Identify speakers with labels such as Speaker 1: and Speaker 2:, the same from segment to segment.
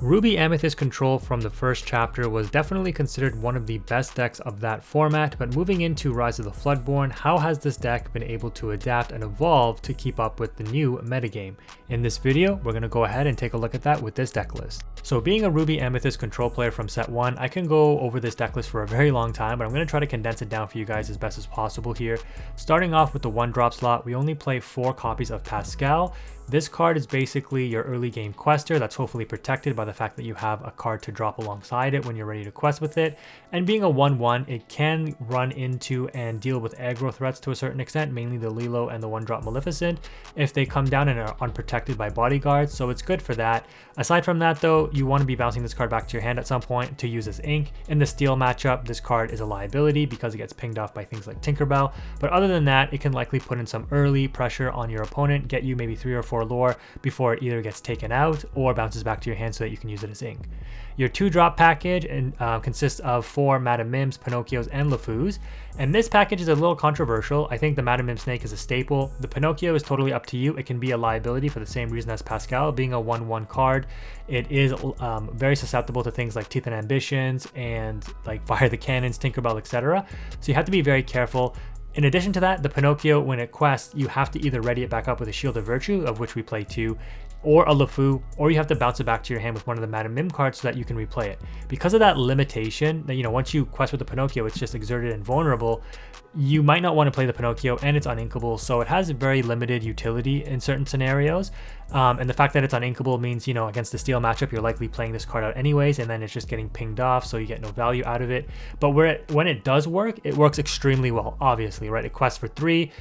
Speaker 1: Ruby Amethyst Control from the first chapter was definitely considered one of the best decks of that format, but moving into Rise of the Floodborn, how has this deck been able to adapt and evolve to keep up with the new metagame? In this video, we're going to go ahead and take a look at that with this deck list. So being a Ruby Amethyst Control player from set 1, I can go over this deck list for a very long time, but I'm going to try to condense it down for you guys as best as possible here. Starting off with the 1-drop slot, we only play 4 copies of Pascal. This card is basically your early game quester that's hopefully protected by the fact that you have a card to drop alongside it when you're ready to quest with it. And being a 1/1, it can run into and deal with aggro threats to a certain extent, mainly the Lilo and the 1-drop Maleficent, if they come down and are unprotected by bodyguards, so it's good for that. Aside from that though, you want to be bouncing this card back to your hand at some point to use as ink. In the steel matchup, this card is a liability because it gets pinged off by things like Tinkerbell, but other than that, it can likely put in some early pressure on your opponent, get you maybe 3 or 4 lore before it either gets taken out or bounces back to your hand so that you can use it as ink. Your 2-drop package consists of 4 Madame Mims, Pinocchios, and LeFous, and this package is a little controversial. I think the Madame Mim snake is a staple. The Pinocchio is totally up to you. It can be a liability for the same reason as Pascal. Being a 1/1 card, it is very susceptible to things like Teeth and Ambitions and like Fire the Cannons, Tinkerbell, etc. So you have to be very careful. In addition to that, the Pinocchio, when it quests, you have to either ready it back up with a Shield of Virtue, of which we play 2, or a LeFou, or you have to bounce it back to your hand with one of the Madame Mim cards so that you can replay it. Because of that limitation, that once you quest with the Pinocchio, it's just exerted and vulnerable, you might not want to play the Pinocchio, and it's uninkable, so it has very limited utility in certain scenarios. And the fact that it's uninkable means, against the steel matchup, you're likely playing this card out anyways, and then it's just getting pinged off, so you get no value out of it. But when it does work, it works extremely well, obviously, right? It quests for 3.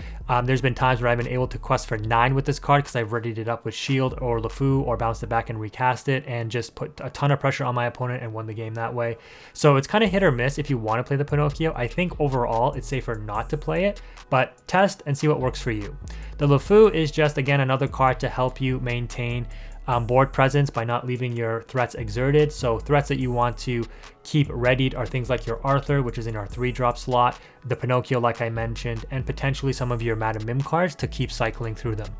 Speaker 1: There's been times where I've been able to quest for 9 with this card because I've readied it up with Shield or LeFou, or bounced it back and recast it, and just put a ton of pressure on my opponent and won the game that way. So it's kind of hit or miss if you want to play the Pinocchio. I think overall, it's safer not to play it, but test and see what works for you. The LeFou is just, again, another card to help you maintain board presence by not leaving your threats exerted. So threats that you want to keep readied are things like your Arthur, which is in our 3-drop slot, the Pinocchio like I mentioned, and potentially some of your Madame Mim cards to keep cycling through them.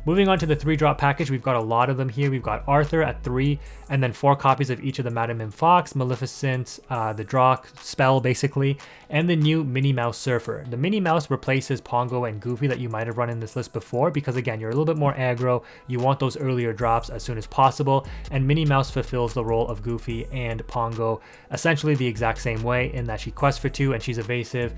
Speaker 1: Moving on to the 3-drop package, we've got a lot of them here. We've got Arthur at 3, and then 4 copies of each of the Madame Mim Fox, Maleficent, the Drock, Spell basically, and the new Minnie Mouse Surfer. The Minnie Mouse replaces Pongo and Goofy that you might have run in this list before, because again, you're a little bit more aggro, you want those earlier drops as soon as possible, and Minnie Mouse fulfills the role of Goofy and Pongo essentially the exact same way, in that she quests for 2 and she's evasive.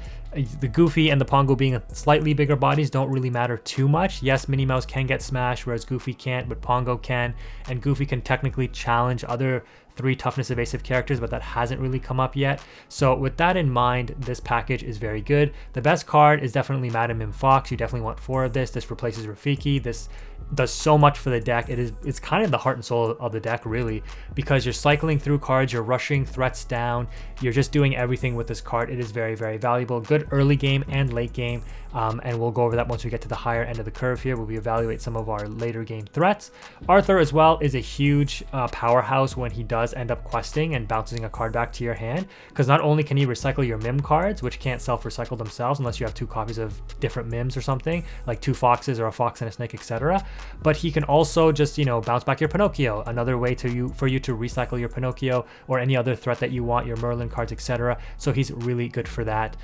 Speaker 1: The Goofy and the Pongo being slightly bigger bodies don't really matter too much. Yes, Minnie Mouse can get smashed, whereas Goofy can't, but Pongo can, and Goofy can technically challenge other 3 toughness evasive characters, but that hasn't really come up yet. So with that in mind, this package is very good. The best card is definitely Madame Mim Fox. You definitely want 4 of this. This replaces Rafiki. This does so much for the deck. It's kind of the heart and soul of the deck, really, because you're cycling through cards, you're rushing threats down, you're just doing everything with this card. It is very, very valuable. Good early game and late game, and we'll go over that once we get to the higher end of the curve here, where we evaluate some of our later game threats. Arthur as well is a huge powerhouse when he does end up questing and bouncing a card back to your hand, because not only can he recycle your Mim cards, which can't self-recycle themselves unless you have 2 copies of different Mims or something, like 2 foxes or a fox and a snake, etc., but he can also just bounce back your Pinocchio, another way for you to recycle your Pinocchio or any other threat that you want, your Merlin cards, etc. So he's really good for that.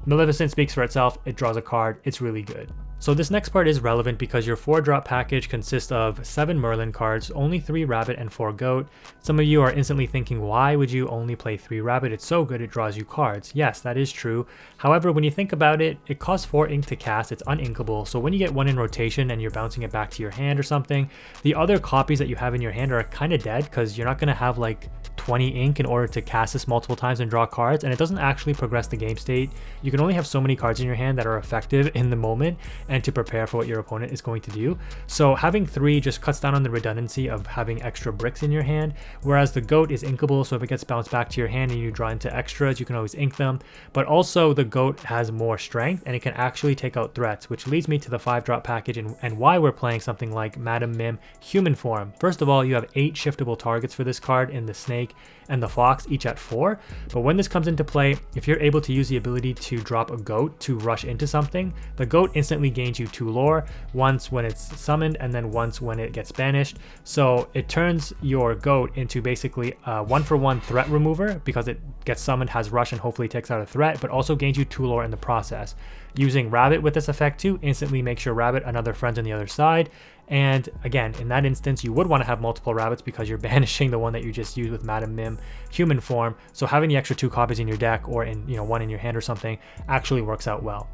Speaker 1: Maleficent speaks for itself. It draws a card. It's really good. So this next part is relevant because your 4-drop package consists of 7 Merlin cards, only 3 Rabbit and 4 Goat. Some of you are instantly thinking, why would you only play 3 Rabbit? It's so good it draws you cards. Yes, that is true. However, when you think about it, it costs 4 ink to cast. It's uninkable. So when you get 1 in rotation and you're bouncing it back to your hand or something, the other copies that you have in your hand are kind of dead, because you're not going to have like 20 ink in order to cast this multiple times and draw cards, and it doesn't actually progress the game state. You can only have so many cards in your hand that are effective in the moment and to prepare for what your opponent is going to do. So having 3 just cuts down on the redundancy of having extra bricks in your hand, whereas the Goat is inkable, so if it gets bounced back to your hand and you draw into extras, you can always ink them. But also the Goat has more strength and it can actually take out threats, which leads me to the 5-drop package and why we're playing something like Madame Mim Human Form. First of all, you have 8 shiftable targets for this card in the Snake, and the Fox each at 4. But when this comes into play, if you're able to use the ability to drop a goat to rush into something, the goat instantly gains you 2 lore, once when it's summoned and then once when it gets banished. So it turns your goat into basically a 1-for-1 threat remover, because it gets summoned, has rush, and hopefully takes out a threat, but also gains you 2 lore in the process. Using Rabbit with this effect too instantly makes your Rabbit another friend on the other side. And again, in that instance, you would want to have multiple Rabbits because you're banishing the one that you just used with Madam Mim human form. So having the extra 2 copies in your deck, or in, you know, 1 in your hand or something, actually works out well.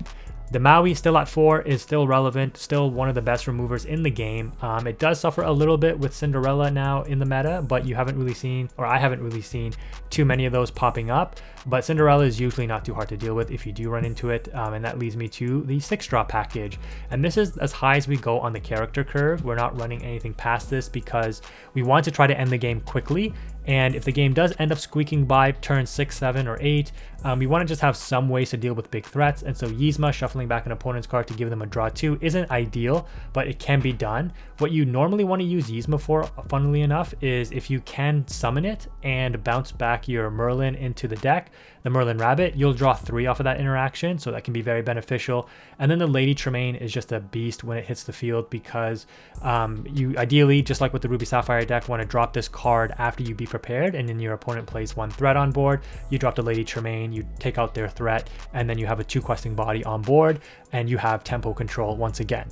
Speaker 1: The Maui still at 4 is still relevant, still one of the best removers in the game. It does suffer a little bit with Cinderella now in the meta, but you haven't really seen, or I haven't really seen, too many of those popping up. But Cinderella is usually not too hard to deal with if you do run into it, and that leads me to the 6-drop package. And this is as high as we go on the character curve. We're not running anything past this because we want to try to end the game quickly. And if the game does end up squeaking by turn 6, 7, or 8, we want to just have some ways to deal with big threats. And so Yzma shuffling back an opponent's card to give them a draw 2 isn't ideal, but it can be done. What you normally want to use Yzma for, funnily enough, is if you can summon it and bounce back your Merlin into the deck, the Merlin Rabbit, you'll draw 3 off of that interaction, so that can be very beneficial. And then the Lady Tremaine is just a beast when it hits the field, because you ideally, just like with the Ruby Sapphire deck, want to drop this card after you be prepared, and then your opponent plays 1 threat on board. You drop the Lady Tremaine, you take out their threat, and then you have a 2 questing body on board, and you have tempo control once again.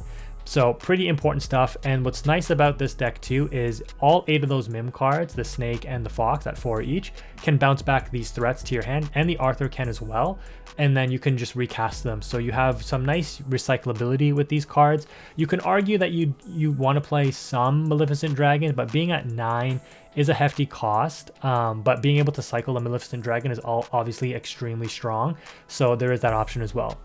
Speaker 1: So pretty important stuff. And what's nice about this deck too is all 8 of those Mim cards, the Snake and the Fox at 4 each, can bounce back these threats to your hand, and the Arthur can as well. And then you can just recast them. So you have some nice recyclability with these cards. You can argue that you want to play some Maleficent Dragon, but being at 9 is a hefty cost. But being able to cycle a Maleficent Dragon is obviously extremely strong. So there is that option as well.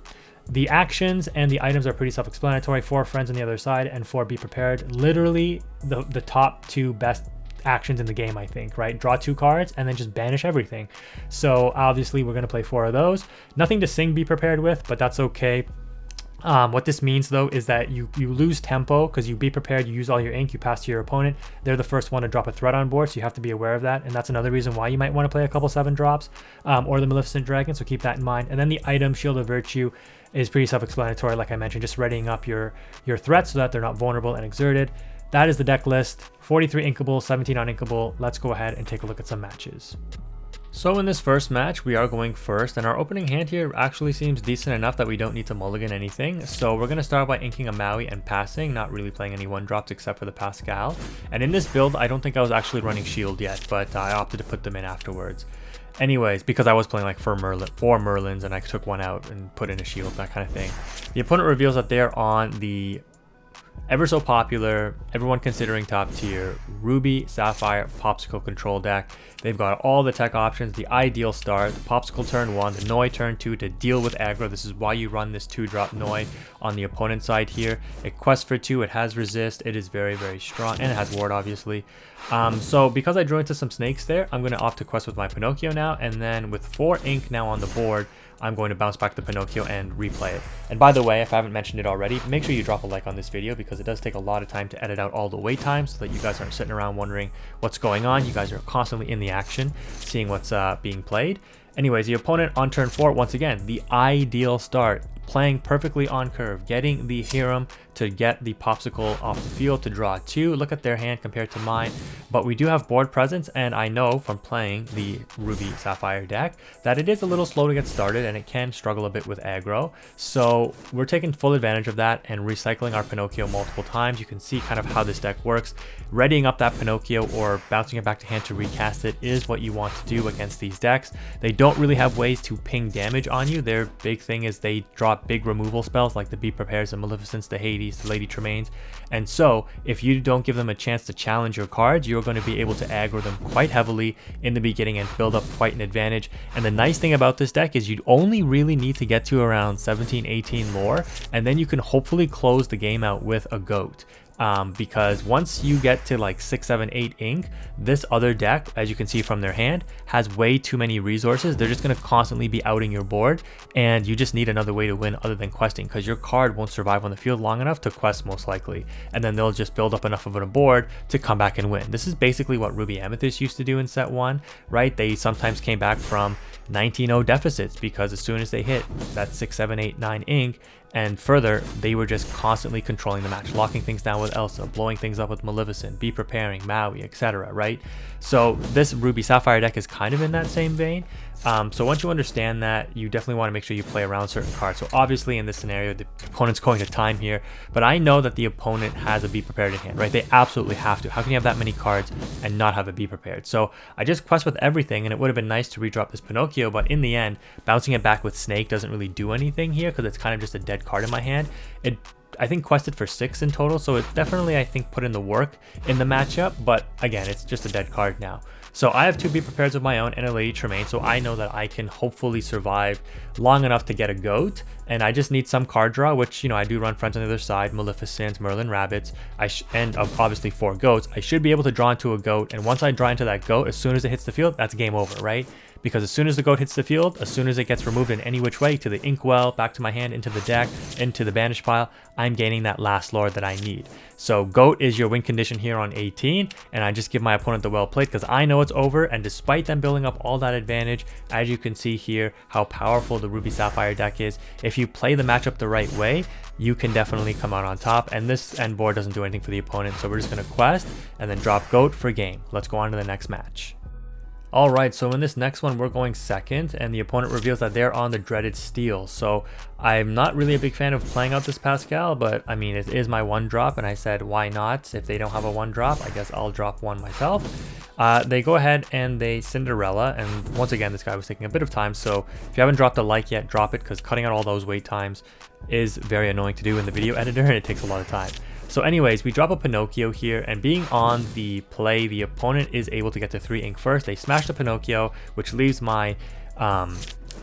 Speaker 1: The actions and the items are pretty self-explanatory. 4 friends on the other side and 4 be prepared. Literally the top 2 best actions in the game, I think, right? Draw 2 cards and then just banish everything. So obviously we're going to play 4 of those. Nothing to sing be prepared with, but that's okay. What this means though is that you lose tempo because you be prepared, you use all your ink, you pass to your opponent. They're the first one to drop a threat on board, so you have to be aware of that. And that's another reason why you might want to play a couple 7 drops or the Maleficent Dragon, so keep that in mind. And then the item Shield of Virtue is pretty self-explanatory, like I mentioned, just readying up your threats so that they're not vulnerable and exerted. That is the deck list. 43 inkable, 17 uninkable. Let's go ahead and take a look at some matches. So in this first match, we are going first, and our opening hand here actually seems decent enough that we don't need to mulligan anything. So we're going to start by inking a Maui and passing, not really playing any 1-drops except for the Pascal. And in this build, I don't think I was actually running Shield yet, but I opted to put them in afterwards. Anyways, because I was playing like 4 Merlins and I took 1 out and put in a Shield, that kind of thing. The opponent reveals that they're on the ever so popular, everyone considering top tier, Ruby Sapphire PAWPSICLE control deck. They've got all the tech options, the ideal start, the PAWPSICLE turn 1, the Noi turn 2 to deal with aggro. This is why you run this 2-drop Noi on the opponent's side here. It quests for 2, it has resist, it is very, very strong, and it has ward obviously. So because I drew into some snakes there, I'm going to opt to quest with my Pinocchio now, and then with 4 ink now on the board, I'm going to bounce back the Pinocchio and replay it. And by the way, if I haven't mentioned it already, make sure you drop a like on this video because it does take a lot of time to edit out all the wait times so that you guys aren't sitting around wondering what's going on. You guys are constantly in the action, seeing what's being played. Anyways, the opponent on turn 4, once again, the ideal start. Playing perfectly on curve, getting the Hiram to get the PAWPSICLE off the field to draw 2. Look at their hand compared to mine, but we do have board presence, and I know from playing the Ruby Sapphire deck that it is a little slow to get started and it can struggle a bit with aggro. So we're taking full advantage of that and recycling our Pinocchio multiple times. You can see kind of how this deck works. Readying up that Pinocchio or bouncing it back to hand to recast it is what you want to do against these decks. They don't really have ways to ping damage on you. Their big thing is they drop big removal spells like the Be Prepares, the Maleficents, the Hades, the Lady Tremaines. And so if you don't give them a chance to challenge your cards, you're going to be able to aggro them quite heavily in the beginning and build up quite an advantage. And the nice thing about this deck is you only really need to get to around 17-18 lore, and then you can hopefully close the game out with a goat. because once you get to like 6, 7, 8 ink, this other deck, as you can see from their hand, has way too many resources. They're just going to constantly be outing your board, and you just need another way to win other than questing, because your card won't survive on the field long enough to quest most likely, and then they'll just build up enough of a board to come back and win. This is basically what Ruby Amethyst used to do in set 1, right? They sometimes came back from 19-0 deficits because as soon as they hit that 6, 7, 8, 9 ink and further, they were just constantly controlling the match, locking things down with Elsa, blowing things up with Maleficent, Be Preparing, Maui, etc., right? So this Ruby Sapphire deck is kind of in that same vein. So once you understand that, you definitely want to make sure you play around certain cards. So obviously in this scenario, the opponent's going to time here, but I know that the opponent has a Be Prepared in hand, right? They absolutely have to. How can you have that many cards and not have a Be Prepared? So I just quest with everything, and it would have been nice to redrop this Pinocchio, but in the end, bouncing it back with Snake doesn't really do anything here because it's kind of just a dead card in my hand. It, I think, quested for 6 in total, so it definitely, I think, put in the work in the matchup, but again, it's just a dead card now. So I have 2 Be Prepared of my own and a Lady Tremaine, so I know that I can hopefully survive long enough to get a goat, and I just need some card draw, which, you know, I do run Friends on the other side, Maleficent, Merlin Rabbits, and obviously 4 goats. I should be able to draw into a goat, and once I draw into that goat, as soon as it hits the field, that's game over, right? Because as soon as the goat hits the field, as soon as it gets removed in any which way, to the inkwell, back to my hand, into the deck, into the banish pile, I'm gaining that last lord that I need. So goat is your win condition here on 18, and I just give my opponent the well played because I know it's over, and despite them building up all that advantage, as you can see here, how powerful the Ruby Sapphire deck is, if you play the matchup the right way, you can definitely come out on top, and this end board doesn't do anything for the opponent, so we're just going to quest and then drop goat for game. Let's go on to the next match. Alright, so in this next one, we're going second, and the opponent reveals that they're on the dreaded Steel. So I'm not really a big fan of playing out this Pascal, but I mean, it is my 1-drop, and I said, why not? If they don't have a 1-drop, I guess I'll drop one myself. They go ahead and they Cinderella, and once again, this guy was taking a bit of time, so if you haven't dropped a like yet, drop it, because cutting out all those wait times is very annoying to do in the video editor, and it takes a lot of time. So anyways, we drop a Pinocchio here, and being on the play, the opponent is able to get to 3 ink first. They smash the Pinocchio, which leaves my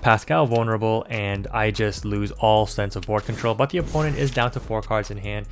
Speaker 1: Pascal vulnerable, and I just lose all sense of board control. But the opponent is down to 4 cards in hand,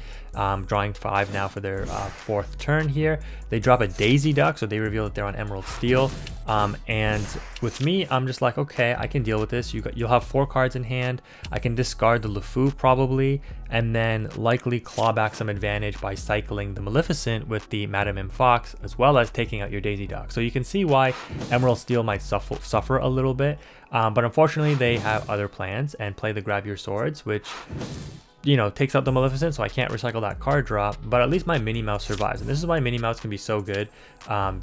Speaker 1: drawing 5 now for their 4th turn here. They drop a Daisy Duck, so they reveal that they're on Emerald Steel. And with me, I'm just like, okay, I can deal with this. You'll have 4 cards in hand. I can discard the LeFou probably, and then likely claw back some advantage by cycling the Maleficent with the Madame M Fox, as well as taking out your Daisy Duck. So you can see why Emerald Steel might suffer a little bit. But unfortunately, they have other plans and play the Grab Your Swords, which, you know, takes out the Maleficent, so I can't recycle that card drop, but at least my Minnie Mouse survives, and this is why Minnie Mouse can be so good.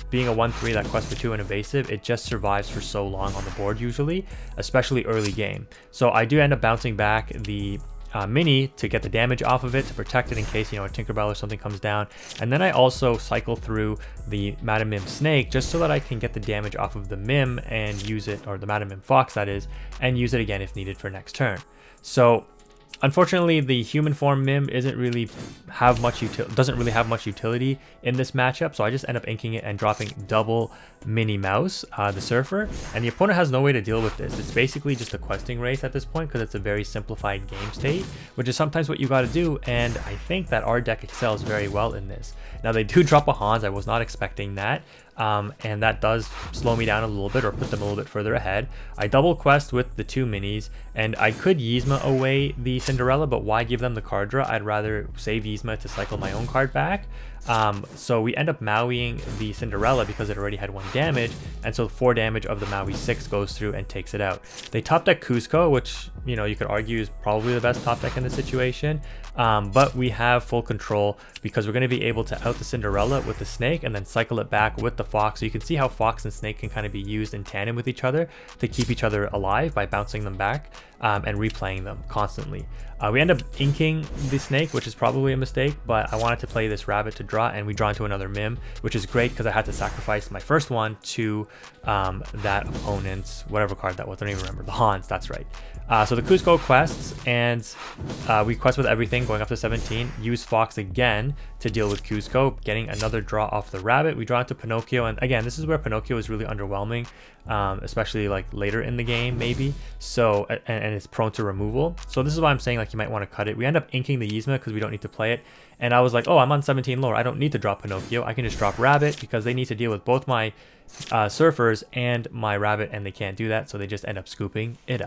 Speaker 1: Being a 1/3 that quests for 2 and evasive, it just survives for so long on the board usually, especially early game. So I do end up bouncing back the Mini to get the damage off of it, to protect it in case, you know, a Tinkerbell or something comes down, and then I also cycle through the Madame Mim Snake just so that I can get the damage off of the Mim and use it, or the Madame Mim Fox that is, and use it again if needed for next turn. So unfortunately, the human form Mim doesn't really have much utility in this matchup, so I just end up inking it and dropping double Minnie Mouse, the Surfer, and the opponent has no way to deal with this. It's basically just a questing race at this point because it's a very simplified game state, which is sometimes what you got to do, and I think that our deck excels very well in this. Now they do drop a Hans, I was not expecting that. And that does slow me down a little bit, or put them a little bit further ahead. I double quest with the 2 minis, and I could Yzma away the Cinderella, but why give them the card draw? I'd rather save Yzma to cycle my own card back. So we end up Mauiing the Cinderella because it already had 1 damage, and so 4 damage of the Maui 6 goes through and takes it out. They top deck Cusco, which, you know, you could argue is probably the best top deck in this situation, but we have full control because we're going to be able to out the Cinderella with the Snake and then cycle it back with the Fox. So you can see how Fox and Snake can kind of be used in tandem with each other to keep each other alive by bouncing them back and replaying them constantly. We end up inking the Snake, which is probably a mistake, but I wanted to play this Rabbit to draw, and we draw into another Mim, which is great because I had to sacrifice my first one to that opponent's whatever card that was. I don't even remember. The Hans, that's right. So the Cusco quests, and we quest with everything going up to 17. Use Fox again to deal with Cusco, getting another draw off the Rabbit. We draw into Pinocchio, and again, this is where Pinocchio is really underwhelming, especially like later in the game maybe. So and it's prone to removal. So this is why I'm saying, like, deck, you might want to cut it. We end up inking the Yzma because we don't need to play it. And I was like, oh, I'm on 17 lore. I don't need to drop Pinocchio. I can just drop Rabbit because they need to deal with both my Surfers and my Rabbit, and they can't do that, so they just end up scooping it up.